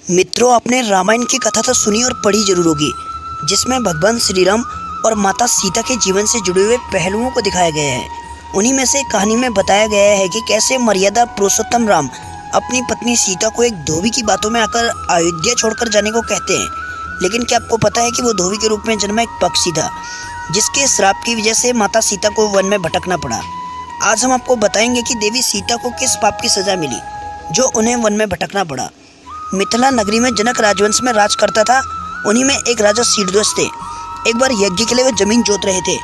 मित्रों, आपने रामायण की कथा तो सुनी और पढ़ी जरूर होगी, जिसमें भगवान श्री राम और माता सीता के जीवन से जुड़े हुए पहलुओं को दिखाया गया है। उन्हीं में से कहानी में बताया गया है कि कैसे मर्यादा पुरुषोत्तम राम अपनी पत्नी सीता को एक धोबी की बातों में आकर अयोध्या छोड़कर जाने को कहते हैं। लेकिन क्या आपको पता है कि वो धोबी के रूप में जन्मा एक पक्षी था, जिसके श्राप की वजह से माता सीता को वन में भटकना पड़ा। आज हम आपको बताएंगे कि देवी सीता को किस पाप की सजा मिली जो उन्हें वन में भटकना पड़ा। मिथिला नगरी में जनक राजवंश में राज करता था। उन्हीं में एक राजा शीघ्रध्वज थे। एक बार यज्ञ के लिए वे जमीन जोत रहे थे।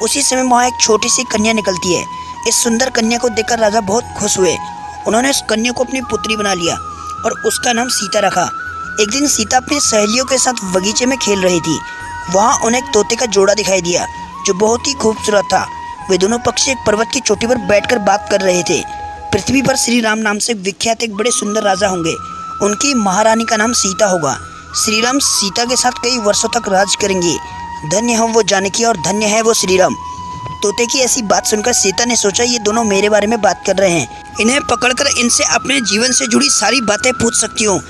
उसी समय वहाँ एक छोटी सी कन्या निकलती है। इस सुंदर कन्या को देखकर राजा बहुत खुश हुए। उन्होंने उस कन्या को अपनी पुत्री बना लिया और उसका नाम सीता रखा। एक दिन सीता अपनी सहेलियों के साथ बगीचे में खेल रही थी। वहाँ उन्हें एक तोते का जोड़ा दिखाई दिया जो बहुत ही खूबसूरत था। वे दोनों पक्षी एक पर्वत की चोटी पर बैठकर बात कर रहे थे। पृथ्वी पर श्री राम नाम से विख्यात एक बड़े सुंदर राजा होंगे। उनकी महारानी का नाम सीता होगा। श्री राम सीता के साथ कई वर्षों तक राज करेंगे। धन्य हम वो जानकी और धन्य है वो श्री राम। तोते की ऐसी बात सुनकर सीता ने सोचा, ये दोनों मेरे बारे में बात कर रहे हैं, इन्हें पकड़कर इनसे अपने जीवन से जुड़ी सारी बातें पूछ सकती हूँ।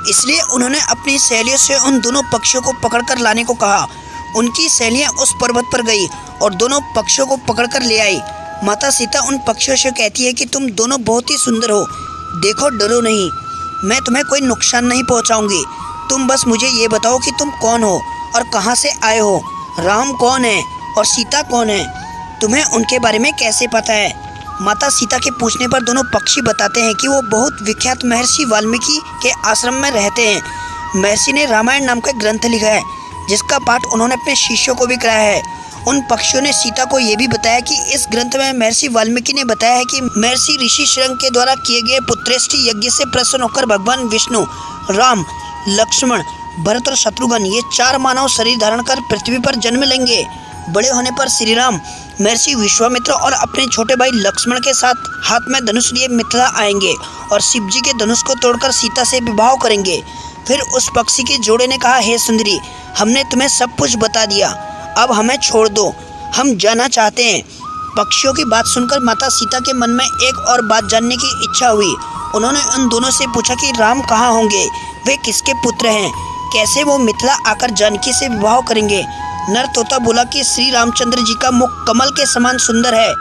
इसलिए उन्होंने अपनी सहेलियों से उन दोनों पक्षियों को पकड़कर लाने को कहा। उनकी सहेलियाँ उस पर्वत पर गई और दोनों पक्षियों को पकड़कर ले आई। माता सीता उन पक्षियों से कहती है कि तुम दोनों बहुत ही सुंदर हो, देखो डरो नहीं, मैं तुम्हें कोई नुकसान नहीं पहुंचाऊंगी। तुम बस मुझे ये बताओ कि तुम कौन हो और कहां से आए हो, राम कौन है और सीता कौन है, तुम्हें उनके बारे में कैसे पता है। माता सीता के पूछने पर दोनों पक्षी बताते हैं कि वो बहुत विख्यात महर्षि वाल्मीकि के आश्रम में रहते हैं। महर्षि ने रामायण नाम का ग्रंथ लिखा है, जिसका पाठ उन्होंने अपने शिष्यों को भी कराया है। उन पक्षियों ने सीता को ये भी बताया कि इस ग्रंथ में महर्षि वाल्मीकि ने बताया है कि महर्षि ऋषि शृंग के द्वारा किए गए पुत्रेष्टि यज्ञ से प्रसन्न होकर भगवान विष्णु, राम, लक्ष्मण, भरत और शत्रुघ्न ये चार मानव शरीर धारण कर पृथ्वी पर जन्म लेंगे। बड़े होने पर श्री राम महर्षि विश्वामित्र और अपने छोटे भाई लक्ष्मण के साथ हाथ में धनुष लिए मिथिला आएंगे और शिव जी के धनुष को तोड़कर सीता से विवाह करेंगे। फिर उस पक्षी के जोड़े ने कहा, हे सुंदरी, हमने तुम्हें सब कुछ बता दिया, अब हमें छोड़ दो, हम जाना चाहते हैं। पक्षियों की बात सुनकर माता सीता के मन में एक और बात जानने की इच्छा हुई। उन्होंने उन दोनों से पूछा कि राम कहाँ होंगे, वे किसके पुत्र हैं, कैसे वो मिथिला आकर जानकी से विवाह करेंगे। नर तोता बोला कि श्री रामचंद्र जी का मुख कमल के समान सुंदर है,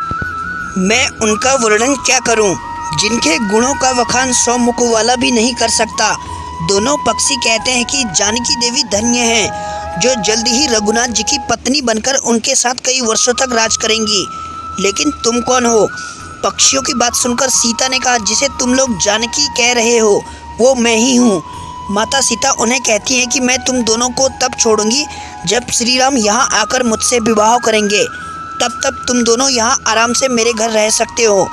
मैं उनका वर्णन क्या करूं, जिनके गुणों का वखान 100 मुख वाला भी नहीं कर सकता। दोनों पक्षी कहते हैं कि जानकी देवी धन्य है, जो जल्द ही रघुनाथ जी की पत्नी बनकर उनके साथ कई वर्षों तक राज करेंगी। लेकिन तुम कौन हो? पक्षियों की बात सुनकर सीता ने कहा, जिसे तुम लोग जानकी कह रहे हो वो मैं ही हूँ। माता सीता उन्हें कहती हैं कि मैं तुम दोनों को तब छोड़ूंगी जब श्री राम यहाँ आकर मुझसे विवाह करेंगे। तब तुम दोनों यहाँ आराम से मेरे घर रह सकते हो।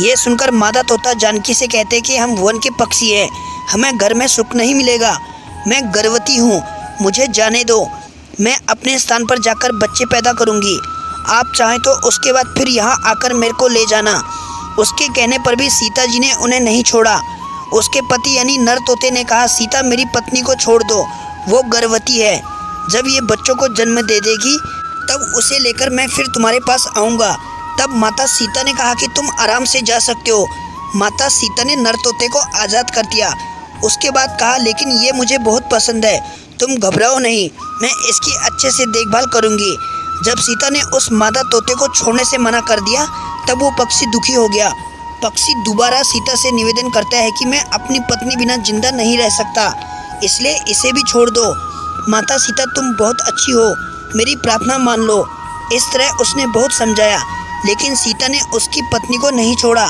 ये सुनकर माता तोता जानकी से कहते हैं कि हम वन के पक्षी हैं, हमें घर में सुख नहीं मिलेगा, मैं गर्भवती हूँ, मुझे जाने दो, मैं अपने स्थान पर जाकर बच्चे पैदा करूंगी। आप चाहें तो उसके बाद फिर यहाँ आकर मेरे को ले जाना। उसके कहने पर भी सीता जी ने उन्हें नहीं छोड़ा। उसके पति यानी नर तोते ने कहा, सीता मेरी पत्नी को छोड़ दो, वो गर्भवती है, जब ये बच्चों को जन्म दे देगी तब उसे लेकर मैं फिर तुम्हारे पास आऊँगा। तब माता सीता ने कहा कि तुम आराम से जा सकते हो। माता सीता ने नर तोते को आज़ाद कर दिया। उसके बाद कहा, लेकिन ये मुझे बहुत पसंद है, तुम घबराओ नहीं, मैं इसकी अच्छे से देखभाल करूंगी। जब सीता ने उस मादा तोते को छोड़ने से मना कर दिया तब वो पक्षी दुखी हो गया। पक्षी दोबारा सीता से निवेदन करता है कि मैं अपनी पत्नी बिना जिंदा नहीं रह सकता, इसलिए इसे भी छोड़ दो। माता सीता तुम बहुत अच्छी हो, मेरी प्रार्थना मान लो। इस तरह उसने बहुत समझाया, लेकिन सीता ने उसकी पत्नी को नहीं छोड़ा।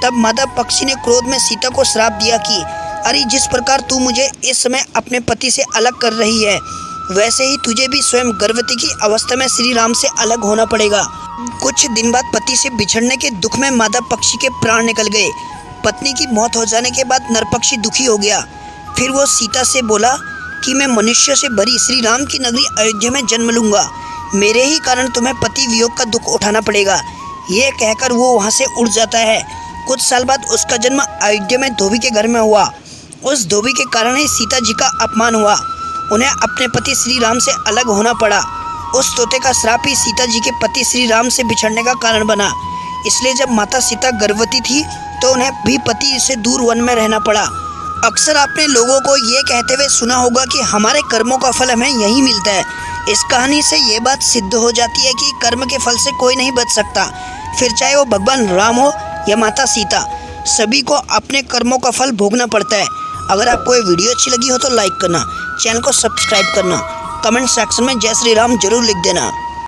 तब मादा पक्षी ने क्रोध में सीता को श्राप दिया कि अरे, जिस प्रकार तू मुझे इस समय अपने पति से अलग कर रही है, वैसे ही तुझे भी स्वयं गर्भवती की अवस्था में श्री राम से अलग होना पड़ेगा। कुछ दिन बाद पति से बिछड़ने के दुख में मादा पक्षी के प्राण निकल गए। पत्नी की मौत हो जाने के बाद नर पक्षी दुखी हो गया। फिर वो सीता से बोला कि मैं मनुष्य से भरी श्री राम की नगरी अयोध्या में जन्म लूँगा, मेरे ही कारण तुम्हें पति वियोग का दुख उठाना पड़ेगा। ये कहकर वो वहाँ से उड़ जाता है। कुछ साल बाद उसका जन्म अयोध्या में धोबी के घर में हुआ। उस धोबी के कारण ही सीता जी का अपमान हुआ, उन्हें अपने पति श्री राम से अलग होना पड़ा। उस तोते का श्राप ही सीता जी के पति श्री राम से बिछड़ने का कारण बना। इसलिए जब माता सीता गर्भवती थी तो उन्हें भी पति से दूर वन में रहना पड़ा। अक्सर आपने लोगों को ये कहते हुए सुना होगा कि हमारे कर्मों का फल हमें यहीं मिलता है। इस कहानी से ये बात सिद्ध हो जाती है कि कर्म के फल से कोई नहीं बच सकता, फिर चाहे वो भगवान राम हो या माता सीता, सभी को अपने कर्मों का फल भोगना पड़ता है। अगर आपको ये वीडियो अच्छी लगी हो तो लाइक करना, चैनल को सब्सक्राइब करना, कमेंट सेक्शन में जय श्री राम जरूर लिख देना।